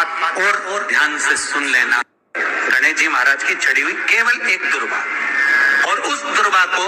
बात और ध्यान से सुन लेना। गणेश जी महाराज की चढ़ी हुई केवल एक दुर्वा, और उस दुर्वा को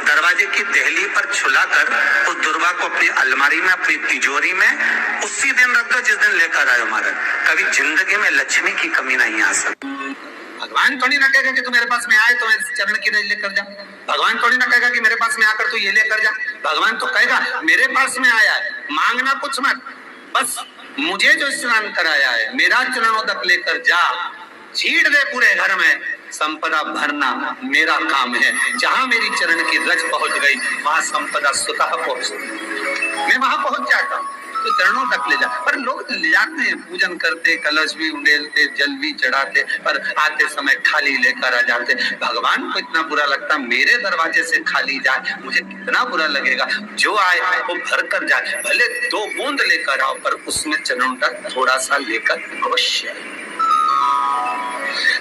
दरवाजे की देहली पर छुलाकर उस दुर्वा को अपनी अलमारी में, अपनी तिजोरी में उसी दिन रख दो जिस दिन लेकर आयो महाराज। कभी जिंदगी में लक्ष्मी की कमी नहीं आ सकती। भगवान थोड़ी ना कहेगा कि तू मेरे पास में आए तो मेरे चरण की रज लेकर जा। भगवान थोड़ी ना कहेगा कि मेरे पास में आकर तू ये लेकर जा। भगवान तो कहेगा मेरे पास में आया है, मांगना कुछ मत, बस मुझे जो स्नान कराया है मेरा चरणोदक लेकर जा, छीट दे पूरे घर में, संपदा भरना मेरा काम है। जहां मेरी चरण की रज पहुंच गई वहां संपदा स्वतः पहुंच गई, मैं वहां पहुंच जाता हूँ। तो चरणों तक ले जा, पर लोग ले जाते हैं, पूजन करते, कलश भी उंडेलते, जल भी चढ़ाते, पर आते समय खाली लेकर आ जाते। भगवान को इतना बुरा लगता मेरे दरवाजे से खाली जाए, मुझे कितना बुरा लगेगा। जो आए वो भर कर जाए, भले 2 बूंद लेकर आओ, पर उसमें चरणों तक थोड़ा सा लेकर अवश्य।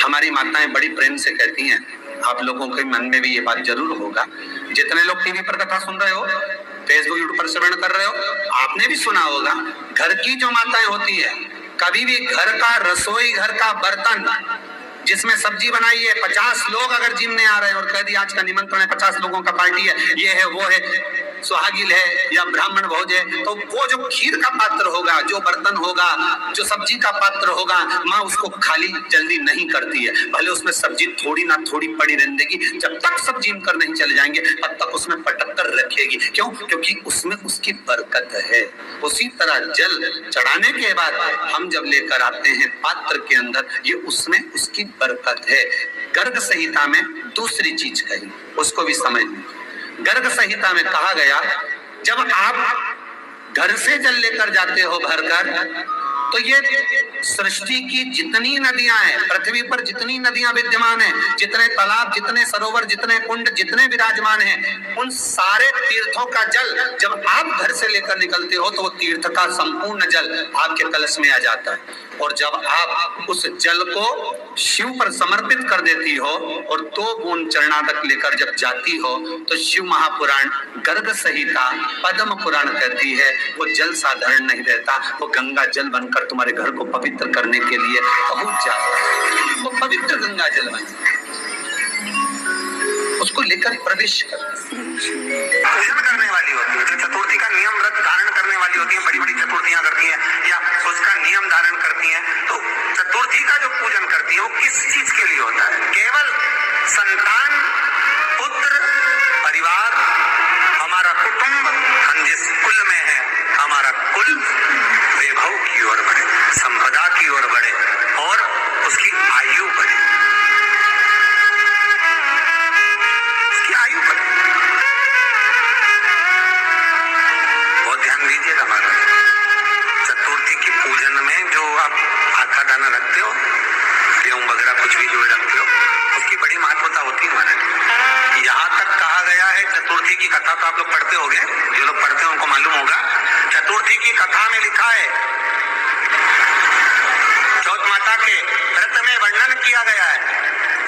हमारी माताएं बड़ी प्रेम से कहती हैं, आप लोगों के मन में भी ये बात जरूर होगा, जितने लोग टीवी पर कथा सुन रहे हो, फेसबुक यूट्यूब पर श्रवण कर रहे हो, आपने भी सुना होगा, घर की जो माताएं होती है, कभी भी घर का रसोई घर का बर्तन जिसमें सब्जी बनाई है, 50 लोग अगर जिमने आ रहे हैं और कह दिया आज का निमंत्रण है, 50 लोगों का पार्टी है, ये है वो है, सुहागिल है या ब्राह्मण भोज है, तो वो जो खीर का पात्र होगा, जो बर्तन होगा, जो सब्जी का पात्र होगा, माँ उसको खाली जल्दी नहीं करती है। भले उसमें सब्जी थोड़ी ना थोड़ी पड़ी रहने देगी, जब तक सब जिम कर नहीं चले जाएंगे तब तक उसमें पटक कर रखेगी। क्यों? क्योंकि उसमें उसकी बरकत है। उसी तरह जल चढ़ाने के बाद हम जब लेकर आते हैं पात्र के अंदर, ये उसमें उसकी बरकत है। गर्ग संहिता में दूसरी चीज कही, उसको भी समझ लें। गर्ग संहिता में कहा गया, जब आप घर से जल लेकर जाते हो भरकर, तो ये सृष्टि की जितनी नदियां हैं, पृथ्वी पर जितनी नदियां विद्यमान हैं, जितने तालाब, जितने सरोवर, जितने कुंड, जितने विराजमान हैं, उन सारे तीर्थों का जल जब आप घर से लेकर निकलते हो तो वो तीर्थ का संपूर्ण जल आपके कलश में आ जाता है। और जब आप उस जल को शिव पर समर्पित कर देती हो और 2 बूंद चरणादक लेकर जब जाती हो, तो शिव महापुराण, गर्ग संहिता, पद्म पुराण कहती है वो जल साधारण नहीं रहता, वो गंगा जल बनकर तुम्हारे घर को पवित्र करने के लिए पहुंच जाता है। वो पवित्र गंगा जल बन, उसको लेकर प्रवेश कर पूजन करने वाली होती है, जो चतुर्थी का नियम व्रत धारण करने वाली होती है, बड़ी बड़ी चतुर्थियां करती हैं या उसका नियम धारण करती हैं, तो चतुर्थी का जो पूजन करती है वो किस चीज के लिए होता है? केवल संतान, पुत्र, परिवार, हमारा कुटुंब, हम जिस कुल में है, हमारा कुल वैभव की ओर बढ़े, संपदा की ओर बढ़े और उसकी आयु बढ़े, उसकी आयु बढ़े। बहुत ध्यान दीजिएगा महाराज, चतुर्थी की पूजन में जो आप आखा दाना रखते हो, गेहूं वगैरह कुछ भी जो रखते हो, उसकी बड़ी महत्वता होती है महाराज। यहाँ तक कहा गया है, चतुर्थी की कथा तो आप लोग पढ़ते होंगे, जो लोग पढ़ते हैं उनको मालूम होगा, चतुर्थी की कथा में लिखा है, चौथ माता के व्रत में वर्णन किया गया है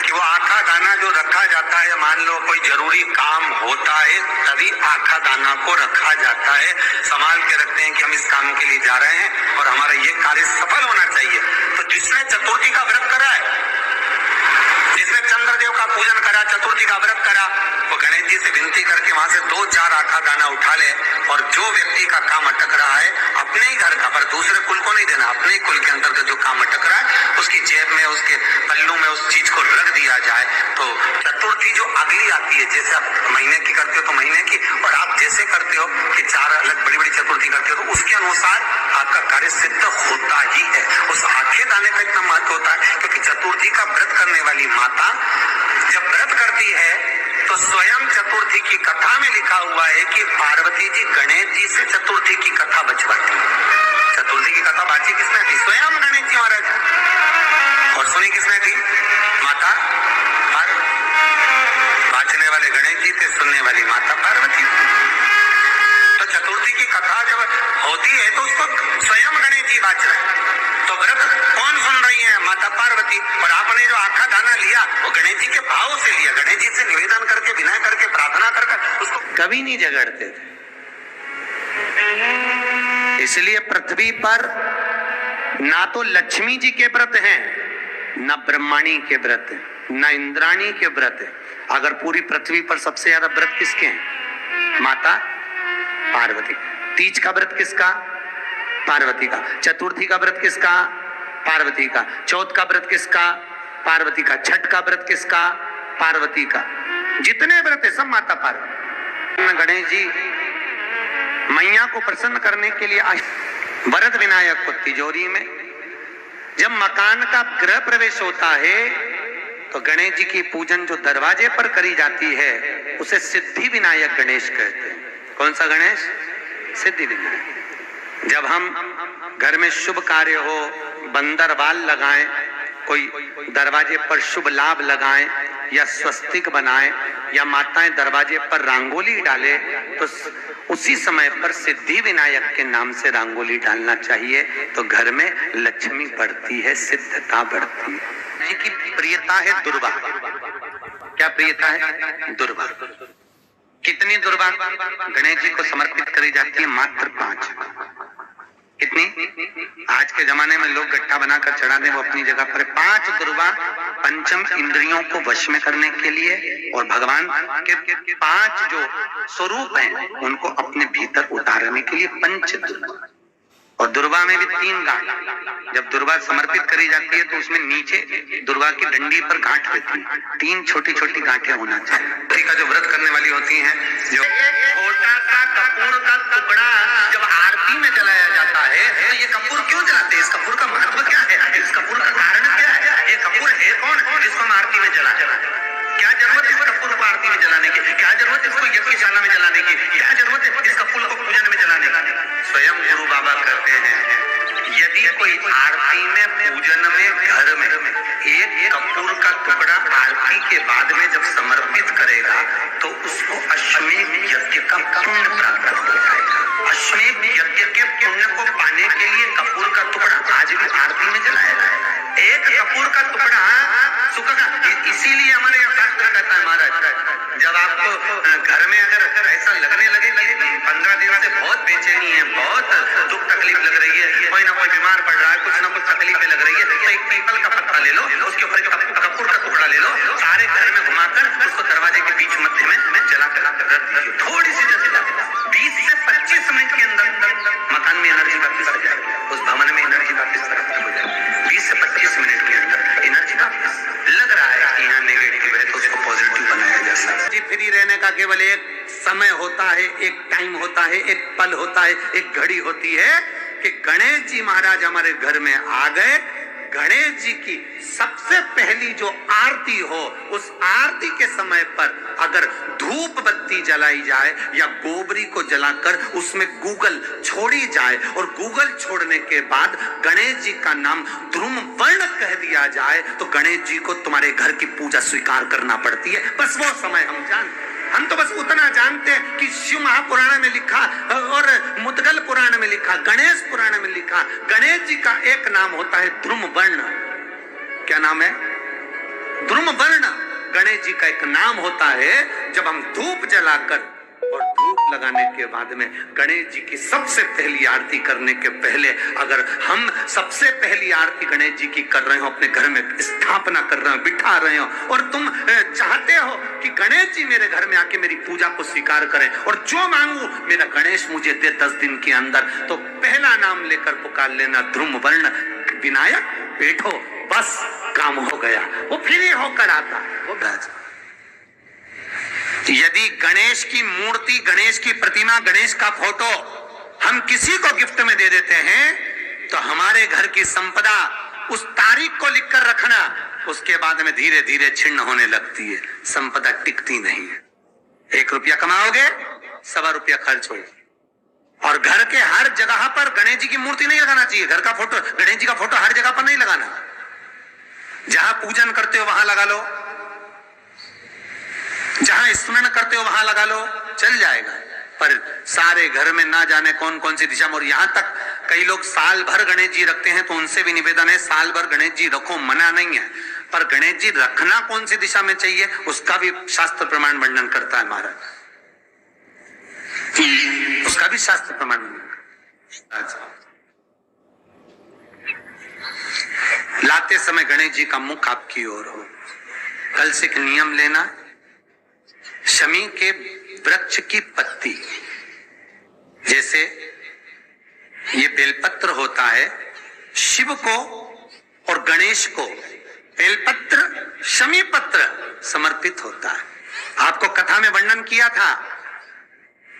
कि वो आखा दाना जो रखा जाता है, मान लो कोई जरूरी काम होता है तभी आखा दाना को रखा जाता है, संभाल के रखते हैं कि हम इस काम के लिए जा रहे हैं और हमारा ये कार्य सफल होना चाहिए। तो जिसने चतुर्थी का व्रत करा है, जिसने चंद्रदेव का पूजन करा, चतुर्थी का व्रत करा, वो गणेश जी से विनती करके वहां से 2-4 आखा दाना उठा ले, और जो व्यक्ति का काम अटक रहा है अपने ही घर का, पर दूसरे कुल को नहीं देना, अपने ही कुल के अंतर्गत जो काम अटक रहा है उसकी जेब में, उसके पल्लू में उस चीज को रख दिया जाए। तो चतुर्थी जो अगली आती है, जैसे आप महीने की करते हो तो महीने की, और आप जैसे करते हो कि 4 अलग बड़ी बड़ी चतुर्थी करते हो, तो उसके अनुसार आपका कार्य सिद्ध होता ही है। उस आखे दाने का इतना महत्व होता है क्योंकि चतुर्थी का व्रत करने वाली माता जब व्रत करती है तो स्वयं चतुर्थी की कथा में लिखा हुआ है कि पार्वती जी गणेश जी से चतुर्थी की कथा बचवाती। चतुर्थी की कथा बाची किसने थी? स्वयं गणेश जी महाराज। और सुनी किसने थी? माता पार्वती। बाचने वाले गणेश जी थे, सुनने वाली माता पार्वती। तो चतुर्थी की कथा जब होती है तो उसको स्वयं गणेश जी बाच रहे, तो व्रत कौन सुन रही है? माता पार्वती। और आपने जो आखा दाना लिया वो गणेश जी के भाव से लिया, गणेश जी से निवेदन करके, विनय करके, प्रार्थना करके, उसको कभी नहीं झगड़ते थे। इसलिए पृथ्वी पर ना तो लक्ष्मी जी के व्रत हैं, ना ब्रह्माणी के व्रत है, ना इंद्राणी के व्रत है। अगर पूरी पृथ्वी पर सबसे ज्यादा व्रत किसके हैं? माता पार्वती। तीज का व्रत किसका? पार्वती का। चतुर्थी का व्रत किसका? पार्वती का। चौथ का व्रत किसका? पार्वती का। छठ का व्रत किसका? पार्वती का। जितने व्रत है सब माता पार्वती। गणेश जी मैया को प्रसन्न करने के लिए आए वरद विनायक को तिजोरी में। जब मकान का गृह प्रवेश होता है तो गणेश जी की पूजन जो दरवाजे पर करी जाती है उसे सिद्धि विनायक गणेश कहते हैं। कौन सा गणेश? सिद्धि विनायक। जब हम घर में शुभ कार्य हो, बंदरवाल लगाएं, कोई दरवाजे पर शुभ लाभ लगाएं या स्वस्तिक बनाएं या माताएं दरवाजे पर रंगोली डाले तो उसी समय पर सिद्धि विनायक के नाम से रंगोली डालना चाहिए। तो घर में लक्ष्मी बढ़ती है, सिद्धता बढ़ती है। की प्रियता है दुर्वा। क्या प्रियता है? दुर्वा। कितनी दुर्वा गणेश जी को समर्पित करी जाती है? मात्र 5। कितनी? आज के जमाने में लोग गट्टा बनाकर चढ़ा दें, वो अपनी जगह पर 5 दुर्वा पंचम इंद्रियों को वश में करने के लिए और भगवान के 5 जो स्वरूप हैं उनको अपने भीतर उतारने के लिए पंच दुर्वा। और दुर्वा में भी 3 गांठ। जब दुर्वा समर्पित करी जाती है तो उसमें नीचे दुर्वा की डंडी पर गांठ रहती है, 3 छोटी छोटी गांठें होना चाहिए। का जो व्रत करने वाली होती हैं, जो छोटा सा कपूर का टुकड़ा जब आरती में जलाया जाता है तो ये कपूर क्यों जलाते हैं? इस कपूर का महत्व क्या है? इस कपूर का कारण क्या है? ये कपूर है कौन जिसको हम आरती में जला? क्या जरूरत है इस कपूर को आरती में जलाने की? क्या जरूरत है इसको यज्ञशाला में जलाने की? क्या जरूरत है इस कपूर को पूजन में जलाने की? स्वयं गुरु बाबा कहते हैं यदि कोई आरती में, पूजन में, घर में एक कपूर का टुकड़ा आरती के बाद में जब समर्पित करेगा तो उसको अश्वमेध यज्ञ का पुण्य प्राप्त हो जाएगा। अश्वमेध यज्ञ के पुण्य को पाने के लिए कपूर का टुकड़ा आज भी आरती में जलाया जाएगा। एक कपूर का टुकड़ा सुखा। इसीलिए हमारे यहाँ शास्त्र कहता है महाराज, जब आपको घर में अगर ऐसा लगने लगे कि 15 दिन से बहुत बेचैनी है, बहुत दुख तकलीफ लग रही है, कोई ना कोई बीमार पड़ रहा है, कुछ ना कुछ तकलीफें लग रही है, तो एक पीपल का पत्ता ले लो, उसके ऊपर कपूर का टुकड़ा ले लो, सारे घर में घुमाकर उसको दरवाजे के बीच मध्य में जलाकर रख दीजिए। थोड़ी सी जला 20 से 25 मिनट के अंदर मकान में एनर्जी वापस आ जाएगी, उस भवन में एनर्जी वापस हो जाएगी। 20 से 25 मिनट के अंदर एनर्जी वापस। लग रहा है कि यहाँ नेगेटिव है तो उसको पॉजिटिव बनाया जा सकता है। फ्री रहने का केवल एक समय होता है, एक टाइम होता है, एक पल होता है, एक घड़ी होती है कि गणेश जी महाराज हमारे घर में आ गए। गणेश जी की सबसे पहली जो आरती हो, उस आरती के समय पर अगर धूप बत्ती जलाई जाए या गोबरी को जलाकर उसमें गूगल छोड़ी जाए और गूगल छोड़ने के बाद गणेश जी का नाम ध्रुम वर्ण कह दिया जाए तो गणेश जी को तुम्हारे घर की पूजा स्वीकार करना पड़ती है। बस वो समय हम जानते हैं। हम तो बस उतना जानते हैं कि शिव महापुराण में लिखा और मुद्गल पुराण में लिखा, गणेश पुराण में लिखा, गणेश जी का एक नाम होता है ध्रुम वर्ण। क्या नाम है? ध्रुम वर्ण गणेश जी का एक नाम होता है। जब हम धूप जलाकर और धूप लगाने के बाद में गणेश जी की सबसे पहली आरती करने के पहले अगर हम सबसे पहली आरती गणेश जी की कर रहे हो, अपने घर में स्थापना कर रहे हो, बिठा रहे हो और तुम चाहते हो कि गणेश जी मेरे घर में आके मेरी पूजा को स्वीकार करें और जो मांगू मेरा गणेश मुझे दे 10 दिन के अंदर, तो पहला नाम लेकर पुकार लेना ध्रुम वर्ण विनायक, बैठो, बस काम हो गया। वो फ्री होकर आता वो राज। यदि गणेश की मूर्ति, गणेश की प्रतिमा, गणेश का फोटो हम किसी को गिफ्ट में दे देते हैं तो हमारे घर की संपदा उस तारीख को लिखकर रखना, उसके बाद में धीरे धीरे छिन्न होने लगती है, संपदा टिकती नहीं है। 1 रुपया कमाओगे, 1.25 रुपया खर्च होगा। और घर के हर जगह पर गणेश जी की मूर्ति नहीं लगाना चाहिए। घर का फोटो, गणेश जी का फोटो हर जगह पर नहीं लगाना। जहां पूजन करते हो वहां लगा लो, जहां स्मरण करते हो वहां लगा लो, चल जाएगा। पर सारे घर में ना जाने कौन कौन सी दिशा में, और यहां तक कई लोग साल भर गणेश जी रखते हैं तो उनसे भी निवेदन है साल भर गणेश जी रखो, मना नहीं है, पर गणेश जी रखना कौन सी दिशा में चाहिए उसका भी शास्त्र प्रमाण वर्णन करता है महाराज, उसका भी शास्त्र प्रमाण। लाते समय गणेश जी का मुख आपकी ओर हो। कल से एक नियम लेना, शमी के वृक्ष की पत्ती, जैसे ये बेलपत्र होता है, शिव को और गणेश को बेलपत्र शमी पत्र समर्पित होता है। आपको कथा में वर्णन किया था,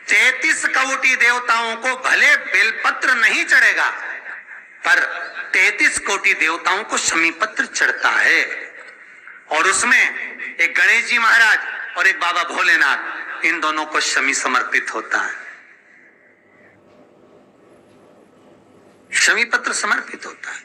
33 कोटि देवताओं को भले बेलपत्र नहीं चढ़ेगा, पर 33 कोटि देवताओं को शमी पत्र चढ़ता है। और उसमें एक गणेश जी महाराज और एक बाबा भोलेनाथ, इन दोनों को शमी समर्पित होता है, शमी पत्र समर्पित होता है।